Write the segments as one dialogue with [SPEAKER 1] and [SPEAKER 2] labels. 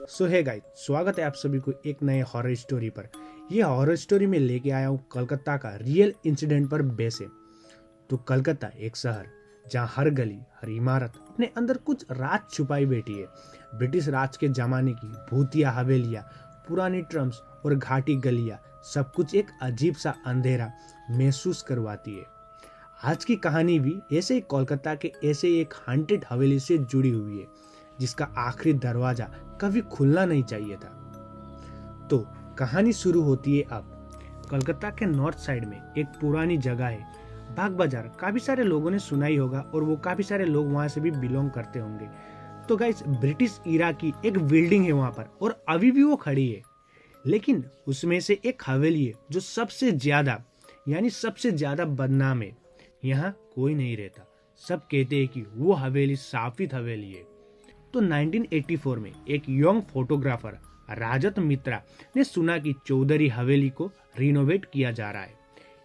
[SPEAKER 1] सो है गाइस, स्वागत है आप सभी को एक नए हॉरर स्टोरी पर। ये हॉरर स्टोरी में लेके आया हूँ कलकत्ता का रियल इंसिडेंट पर बेस है। तो कलकत्ता एक शहर जहाँ हर गली हर इमारत अपने अंदर कुछ राज छुपाई बैठी है। ब्रिटिश राज के जमाने की भूतिया हवेलियाँ, पुरानी ट्रम्स और घाटी गलियाँ, सब कुछ एक अजीब सा अंधेरा महसूस करवाती है। आज की कहानी भी ऐसे ही कोलकाता के ऐसे एक हॉन्टेड हवेली से जुड़ी हुई है जिसका आखिरी दरवाजा कभी खुलना नहीं चाहिए था। तो कहानी शुरू होती है अब। कलकत्ता के नॉर्थ साइड में एक पुरानी जगह है, बाग बाजार। काफी सारे लोगों ने सुना ही होगा और वो काफी सारे लोग वहां से भी बिलोंग करते होंगे। तो गाइस, ब्रिटिश इरा की एक बिल्डिंग है वहां पर और अभी भी वो खड़ी है। लेकिन उसमें से एक हवेली है जो सबसे ज्यादा बदनाम है। यहाँ कोई नहीं रहता। सब कहते हैं कि वो हवेली साफित हवेली है। तो 1984 में एक यंग फोटोग्राफर राजत मित्रा ने सुना कि चौधरी हवेली को रिनोवेट किया जा रहा है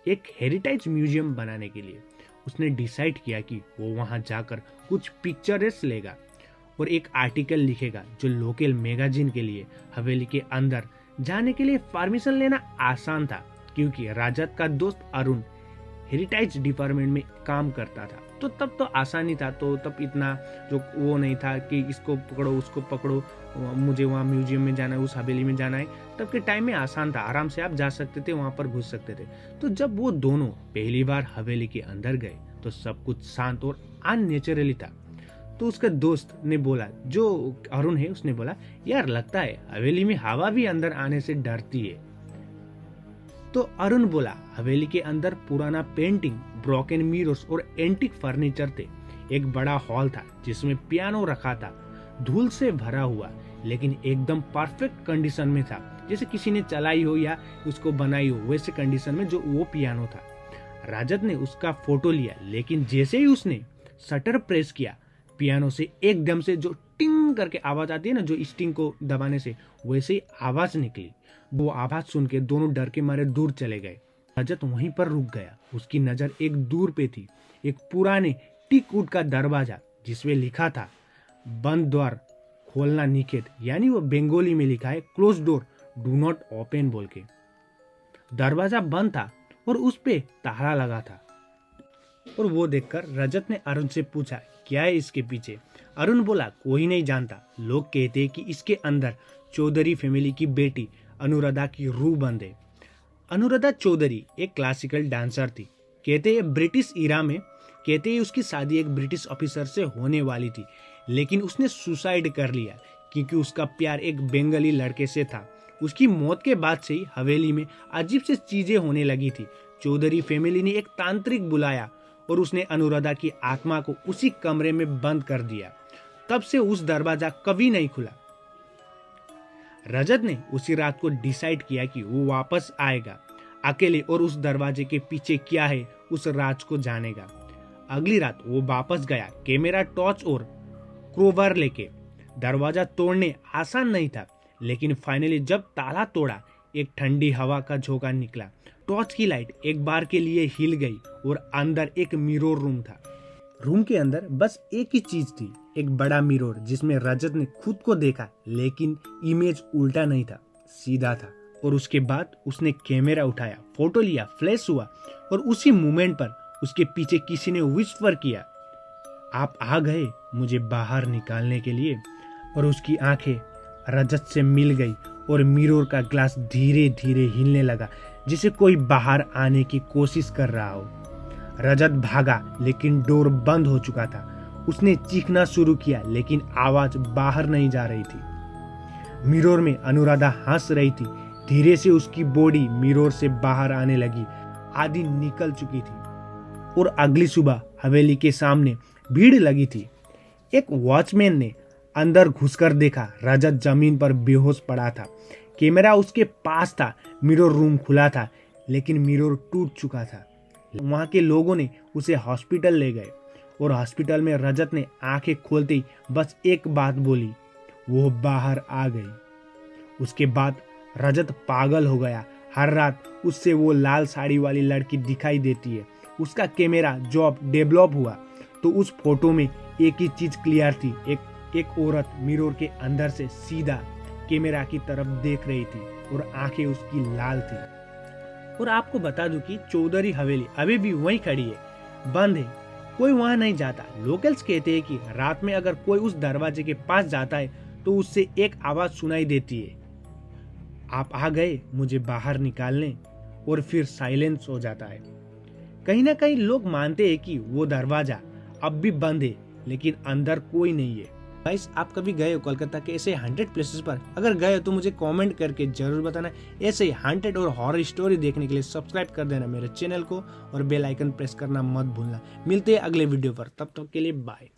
[SPEAKER 1] एक हेरिटेज म्यूजियम बनाने के लिए। उसने डिसाइड किया कि वो वहां जाकर कुछ पिक्चर्स लेगा और एक आर्टिकल लिखेगा जो लोकल मैगजीन के लिए। हवेली के अंदर जाने के लिए परमिशन लेना आसान था क्योंकि राजत का दोस्त अरुण हेरिटेज डिपार्टमेंट में काम करता था। तो तब तो आसानी था, तो तब इतना जो वो नहीं था कि इसको पकड़ो उसको पकड़ो, मुझे वहाँ म्यूजियम में जाना है, उस हवेली में जाना है। तब के टाइम में आसान था, आराम से आप जा सकते थे, वहाँ पर घुस सकते थे। तो जब वो दोनों पहली बार हवेली के अंदर गए तो सब कुछ शांत और अननेचुरली था। तो उसका दोस्त ने बोला, जो अरुण है उसने बोला, यार लगता है हवेली में हवा भी अंदर आने से डरती है। तो अरुण बोला, हवेली के अंदर पुराना पेंटिंग, ब्रोकन मिरर्स और एंटीक फर्नीचर थे। एक बड़ा हॉल था जिसमें पियानो रखा था, धूल से भरा हुआ लेकिन एकदम परफेक्ट कंडीशन में था, जैसे किसी ने चलाई हो या उसको बनाई हो वैसे कंडीशन में जो वो पियानो था। राजत ने उसका फोटो लिया, लेकिन जैसे ही उसने शटर प्रेस किया, पियानो से एकदम से जो टिंग करके आवाज आती है ना, जो स्टिंग को दबाने से, वैसे ही आवाज निकली। वो आवाज सुन के दोनों डर के मारे दूर चले गए। रजत वहीं पर रुक गया। उसकी नजर एक दूर पे थी, एक पुराने टीक वुड का दरवाजा जिसमें लिखा था बंद द्वार खोलना निषेध, यानी वो बंगाली में लिखा है close door do not open बोल के। दरवाजा बंद था और उस पे ताला लगा था। और वो देखकर रजत ने अरुण से पूछा, क्या है इसके पीछे? अरुण बोला, कोई नहीं जानता, लोग कहते हैं कि इसके अंदर चौधरी फैमिली की बेटी अनुराधा की रूह बंद है। अनुराधा चौधरी एक क्लासिकल डांसर थी। कहते हैं ब्रिटिश इरा में, कहते हैं उसकी शादी एक ब्रिटिश ऑफिसर से होने वाली थी, लेकिन उसने सुसाइड कर लिया क्योंकि उसका प्यार एक बंगाली लड़के से था। उसकी मौत के बाद से ही हवेली में अजीब से चीजें होने लगी थी। चौधरी फैमिली ने एक तांत्रिक बुलाया और उसने अनुराधा की आत्मा को उसी कमरे में बंद कर दिया। तब से उस दरवाजा कभी नहीं खुला। रजत ने उसी रात को डिसाइड किया कि वो वापस आएगा अकेले और उस दरवाजे के पीछे क्या है उस राज को जानेगा। अगली रात वो वापस गया, कैमरा, टॉर्च और क्रोवर लेके। दरवाजा तोड़ने आसान नहीं था, लेकिन फाइनली जब ताला तोड़ा, एक ठंडी हवा का झोंका निकला। टॉर्च की लाइट एक बार के लिए हिल गई और अंदर एक मिरर रूम था। रूम के अंदर बस एक ही चीज थी, एक बड़ा मिरर जिसमें रजत ने खुद को देखा, लेकिन इमेज उल्टा नहीं था, सीधा था। और उसके बाद उसने कैमरा उठाया, फोटो लिया, फ्लैश हुआ और उसी मोमेंट पर उसके पीछे किसी ने विस्पर किया, आप आ गए मुझे बाहर निकालने के लिए। और उसकी आंखें रजत से मिल गई और मिरर का ग्लास धीरे धीरे हिलने लगा, जिसे कोई बाहर आने की कोशिश कर रहा हो। रजत भागा, लेकिन डोर बंद हो चुका था। उसने चीखना शुरू किया, लेकिन आवाज बाहर नहीं जा रही थी। मिरर में अनुराधा हंस रही थी। धीरे से उसकी बॉडी मिरर से बाहर आने लगी, आधी निकल चुकी थी। और अगली सुबह हवेली के सामने भीड़ लगी थी। एक वॉचमैन ने अंदर घुसकर देखा, रजत जमीन पर बेहोश पड़ा था। कैमरा उसके पास था, मिरर रूम खुला था, लेकिन मिरर टूट चुका था। वहां के लोगों ने उसे हॉस्पिटल ले गए और हॉस्पिटल में रजत ने आंखें खोलते ही बस एक बात बोली, वो बाहर आ गई। उसके बाद रजत पागल हो गया। हर रात उससे वो लाल साड़ी वाली लड़की दिखाई देती है। उसका कैमरा जॉब डेवलप हुआ तो उस फोटो में एक ही चीज क्लियर थी, एक औरत मिरर के अंदर से सीधा कैमरा की तरफ देख रही थी और आंखें उसकी लाल थी। और आपको बता दूं कि चौधरी हवेली अभी भी वहीं खड़ी है, बंद है, कोई वहां नहीं जाता। लोकल्स कहते हैं कि रात में अगर कोई उस दरवाजे के पास जाता है तो उससे एक आवाज सुनाई देती है, आप आ गए मुझे बाहर निकालने, और फिर साइलेंस हो जाता है। कहीं ना कहीं लोग मानते हैं कि वो दरवाजा अब भी बंद है, लेकिन अंदर कोई नहीं है। गाइस, आप कभी गए हो कोलकाता के ऐसे 100 प्लेसेस पर? अगर गए हो तो मुझे कमेंट करके जरूर बताना। ऐसे ही 100 और हॉरर स्टोरी देखने के लिए सब्सक्राइब कर देना मेरे चैनल को और बेल आइकन प्रेस करना मत भूलना। मिलते हैं अगले वीडियो पर, तब तक के लिए बाय।